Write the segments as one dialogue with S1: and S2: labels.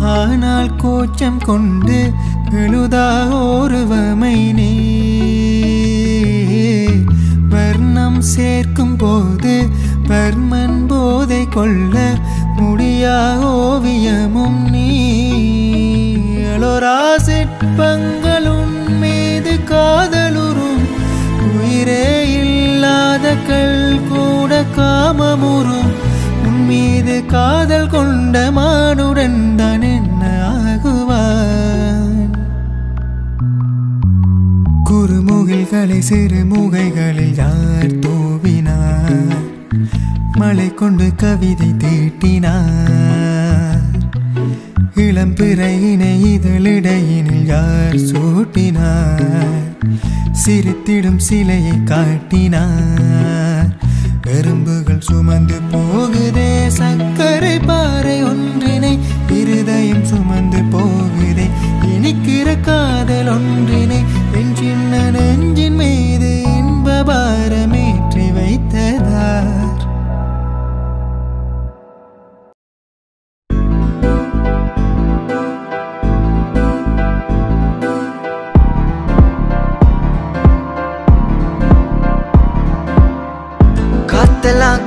S1: ஆனால் கூச்சம் கொண்டு எழுதா ஒருவமை நீ வர்ணம் சேர்க்கும் போது வர்மன் போதை கொள்ள முடியா ஓவியமும் நீ அலோரா சிற்பங்கள் உன் மீது காதலுறும் உயிரே இல்லாத கல் கூட காமமுறும் உன் மீது காதல் கொண்ட மானுடன் தான் என்ன ஆகுவான் குறுமுகில்களை சிறு முகைகளில் யார் தூவினார் மழை கொண்டு கவிதை தீட்டினார் இளம் பிறையினை இதழிடையினில் யார் சூட்டினார் சிரித்திடும் சிலையை காட்டினார் எறும்புகள் சுமந்து போகுதே சக்கரை பாறை ஒன்றினை இருதயம் சுமந்து போகுதே இனிக்கிற காதல் ஒன்றினை என் சின்ன நெஞ்சின் மீது இன்ப பாரமேற்றி வைத்ததார்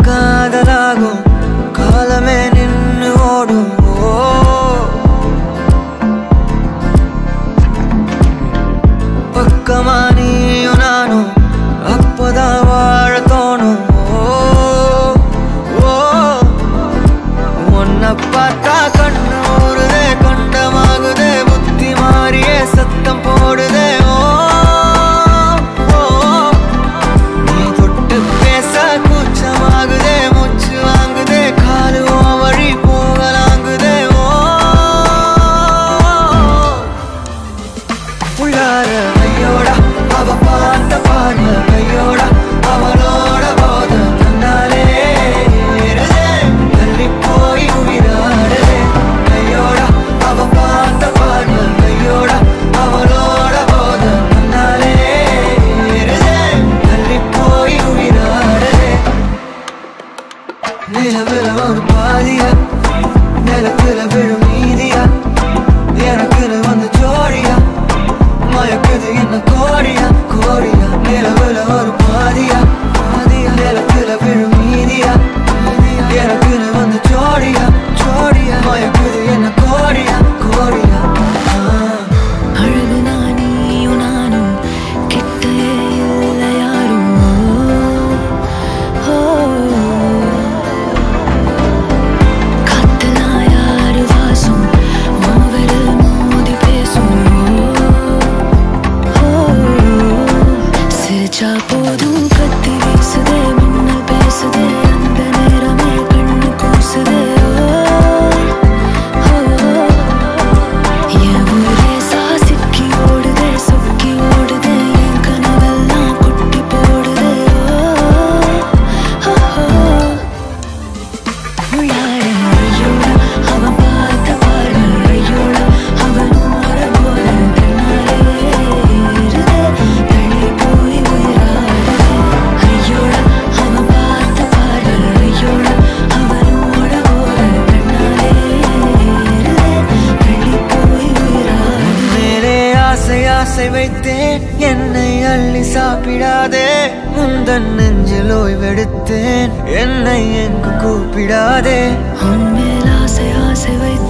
S2: காதலாகும் காலமே நின்று ஓடும்
S1: ஆசை ஆசை வைத்தேன் என்னை அள்ளி சாப்பிடாதே உந்தன் நெஞ்சில் ஓய்வெடுத்தேன் என்னை எங்கு கூப்பிடாதே
S2: உன்மேல் ஆசை ஆசை வைத்தேன்